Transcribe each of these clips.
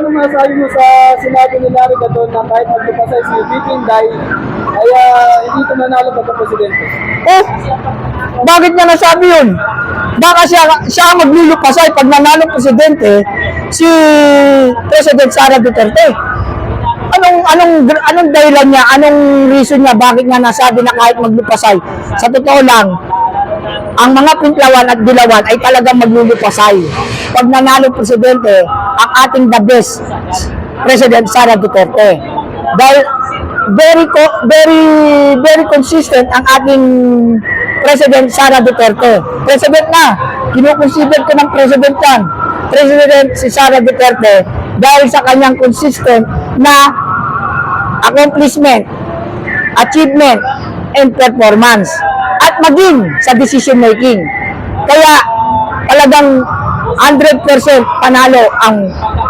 anong masabi mo sa sinabi ni Larry Gadon na kahit magpapasay si VP Inday, ay hindi ito nanalo pagka-presidente? Eh, bakit niya nasabi yun? Baka siya ang maglulupasay pag nanalo presidente si President Sara Duterte. Anong dahilan niya? Anong reason niya? Bakit niya nasabi na kahit maglupasay? Sa totoo lang, ang mga Pinklawan at Dilawan ay talagang maglulupasay. Pag nanalo presidente, ang ating the best President Sara Duterte. Dahil very consistent ang ating President Sara Duterte. President na, kinukonsider ko ng President yan. President si Sara Duterte dahil sa kanyang consistent na accomplishment, achievement, and performance at maging sa decision making. Kaya talagang 100% panalo ang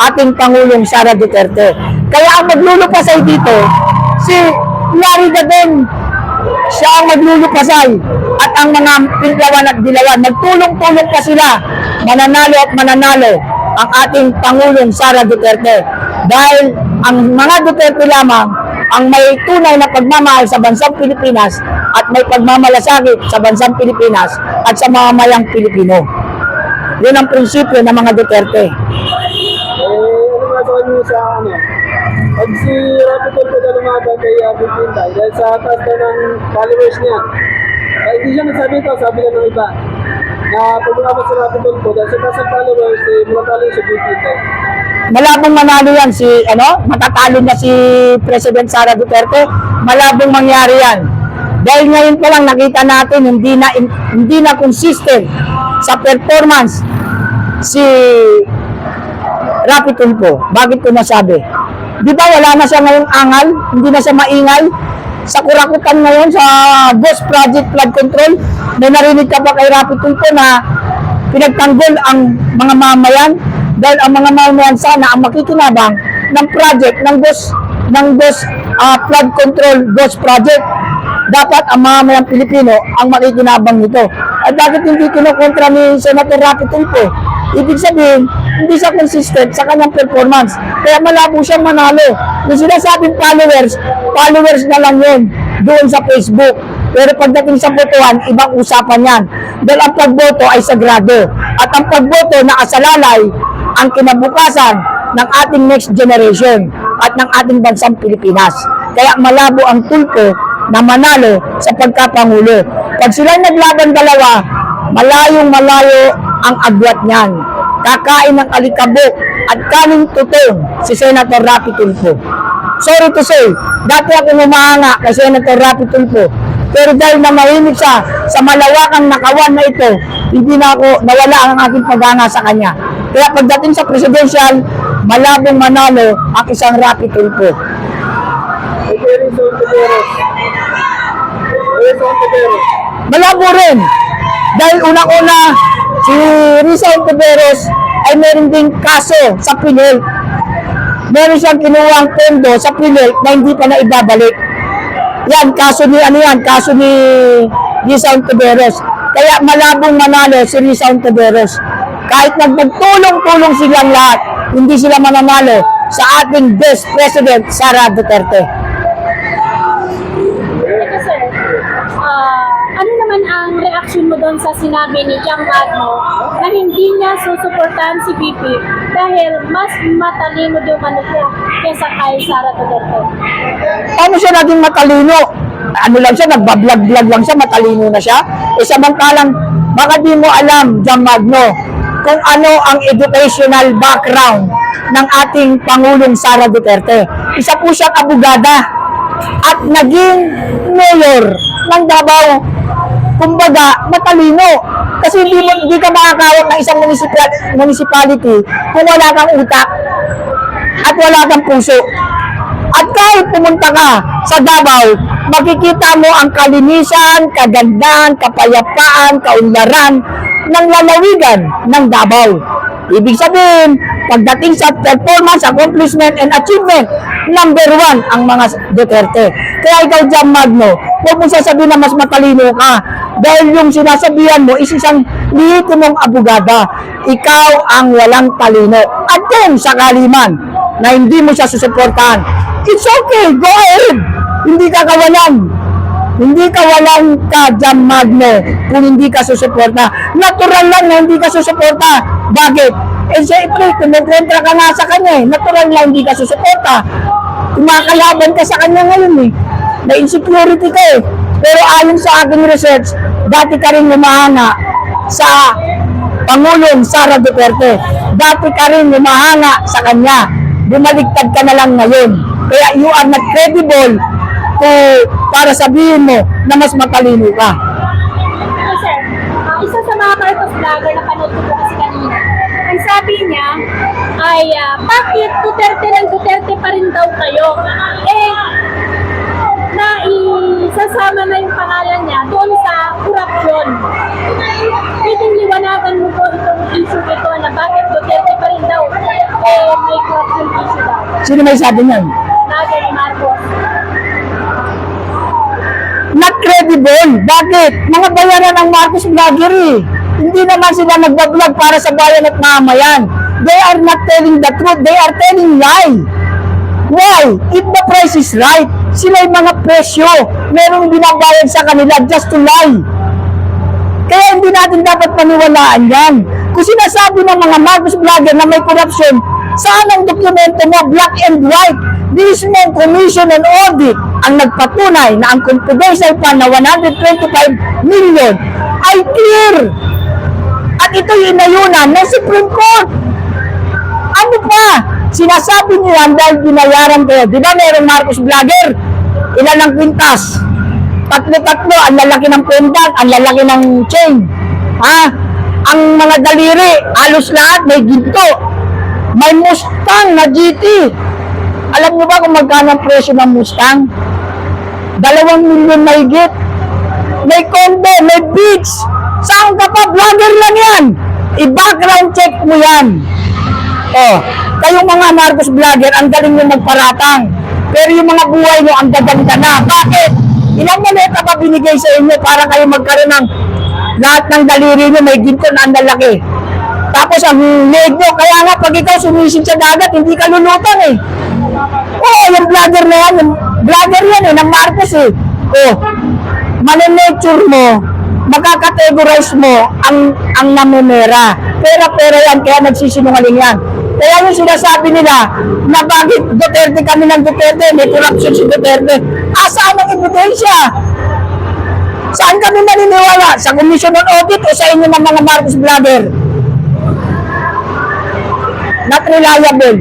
ating Pangulong Sara Duterte. Kaya ang maglulupasay dito si Larry Gadon. Siya ang maglulupasay at ang mga Pinklawan at Dilawan magtulong-tulong pa sila, mananalo at mananalo ang ating Pangulong Sara Duterte. Dahil ang mga Duterte lamang ang may tunay na pagmamahal sa bansang Pilipinas at may pagmamalasakit sa bansang Pilipinas at sa mamamayang Pilipino. Yun ang prinsipyo ng mga Duterte. Ano masabi mo sa pag si Rapi Tulfo na lumaban kay VP Inday dahil sa taas na ng followers niya, hindi siya nagsabi ito, sabi lang ng iba na pag lumaban si Rapi Tulfo dahil sa taas ng followers, matalo si VP Inday. Malabong manalo yan matatalo na si President Sara Duterte. Malabong mangyari yan. Dahil ngayon pa lang nakita natin hindi na consistent sa performance si Rapi Tulfo. Bakit ko nasabi? Di ba wala na siya ngayong angal? Hindi na siya maingay? Sa kurakutan ngayon sa Ghost Project Flood Control, may narinig ka pa kay Rapi Tulfo na pinagtanggol ang mga mamayan? Dahil ang mga mamayan sana ang makikinabang ng project ng Ghost Flood Control Ghost Project. Dapat ang mamamayang Pilipino ang makikinabang nito. At bakit hindi kinukontra ni Senator Rapi Tulfo? Ibig sabihin, hindi siya consistent sa kanyang performance. Kaya malabo siyang manalo. Yung sinasabing followers na lang yun doon sa Facebook. Pero pagdating sa botohan, ibang usapan yan. Dahil ang pagboto ay sagrado. At ang pagboto nakasalalay ang kinabukasan ng ating next generation at ng ating bansang Pilipinas. Kaya malabo ang Tulfo na manalo sa pagkapangulo. Pag sila naglaban dalawa, malayong-malayo ang agwat niyan. Kakain ng alikabok at kaning tutong si Senator Rapi Tulfo. Sorry to say, dati ako humahanga kay Senator Rapi Tulfo. Pero dahil namahimik siya sa malawakang nakawan na ito, hindi na ako nawala ang aking paghanga sa kanya. Kaya pagdating sa presidential, malabong manalo ang isang Rapi Tulfo. Malabo rin. Dahil unang-una, si Risa Ontiveros ay meron ding kaso sa PhilHealth. Meron siyang kinuwang pondo sa PhilHealth na hindi pa na ibabalik. Yan, kaso ni Risa Ontiveros. Kaya malabong manalo si Risa Ontiveros. Kahit nagtulong-tulong silang lahat, hindi sila mananalo sa ating best President Sara Duterte. Ano naman ang reaction mo doon sa sinabi ni Yang Magno na hindi niya susuportahan si VP dahil mas matalino daw siya kaysa kay Sara Duterte? Paano siya naging matalino? Ano lang siya, nagbablog-vlog lang siya, matalino na siya? Samantalang, baka di mo alam, Yang Magno, kung ano ang educational background ng ating Pangulong Sara Duterte. Isa po siyang abogada at naging mayor ng Davao. Kumbaga, matalino. Kasi hindi ka makakawak ng isang municipality kung wala kang utak at wala kang puso. At kahit pumunta ka sa Davao, makikita mo ang kalinisan, kagandahan, kapayapaan, kaunlaran ng lalawigan ng Davao. Ibig sabihin, pagdating sa performance, accomplishment, and achievement, number 1 ang mga Duterte. Kaya ikaw dyan, Magno, huwag mo sasabihin na mas matalino ka. Dahil yung sinasabihan mo is isang lehitimong abogada. Ikaw ang walang talino. At kung sakali man na hindi mo siya susuportahan. It's okay, go ahead. Hindi ka kawalan. Hindi ka walang ka-Jam Magno kung hindi ka susuporta. Natural lang na hindi ka susuporta. Bakit? Eh syempre, kumukontra ka nga sa kanya eh. Natural lang hindi ka susuporta. Kumakalaban ka sa kanya ngayon eh. Na insecurity ka eh. Pero ayon sa aking research, dati ka rin lumahanga sa Pangulong Sara Duterte. Dati ka rin lumahanga sa kanya. Bumaligtad ka na lang ngayon. Kaya you are not credible para sabihin mo na mas matalino ka. So, sir, isa sa mga Marcos vlogger na panood ko po kasi kanina, ang sabi niya ay bakit Duterte ng Duterte pa rin daw kayo? Eh, isasama na yung pangalan niya doon sa korupsyon. Pwedeng liwanagan mo po itong issue ito na bakit Duterte pa rin daw? Eh, may corruption issue daw. Sino may sabi niyan? Vlogger ni Marcos. Not credible. Bakit? Mga bayaran ng Marcos vlogger eh. Hindi naman sila nagbablog para sa bayan at mamayan. They are not telling the truth. They are telling lie. Why? If the price is right, sila yung mga presyo. Merong binabayad sa kanila just to lie. Kaya hindi natin dapat paniwalaan yan. Kung sinasabi ng mga Marcos vlogger na may corruption, saan ang dokumento mo, black and white? Mismong Commission on Audit ang nagpatunay na ang confidential fund na 125 million ay clear. At ito'y inayunan ng Supreme Court. Ano pa? Sinasabi niya dahil binayaran kayo. Di ba merong Marcos vlogger? Ilan ang kwintas? Tatlo-tatlo, ang lalaki ng pendant, ang lalaki ng chain. Ha? Ang mga daliri, halos lahat may ginto. May Mustang na GT. Alam niyo ba kung magkano ang presyo ng Mustang? 2 milyon na higit. May condo, may beach. Saan ka pa? Vlogger lang yan. I-background check mo yan. Oh, kayong mga Marcos vlogger, ang galing nyo magparatang. Pero yung mga buhay nyo, ang gaganda na. Bakit? Ilang moneta pa binigay sa inyo para kayo magkaroon ng lahat ng daliri nyo, may ginto na ang lalaki. Tapos ang leg nyo, kaya nga pag ikaw sumisid sa dagat, hindi ka lulutang eh. Oo, yung vlogger na yan, yung vlogger yan eh, ng Marcos eh. Oh, maninature mo, makakategorize mo ang namumera. Pera-pera yan, kaya nagsisinungaling yan. Kaya yung sinasabi nila na bakit Duterte kami ng Duterte, may corruption si Duterte. Saan ang ebidensya? Saan kami naniniwala? Sa Commission on Audit o sa inyo ng mga Marcos vlogger? Not reliable.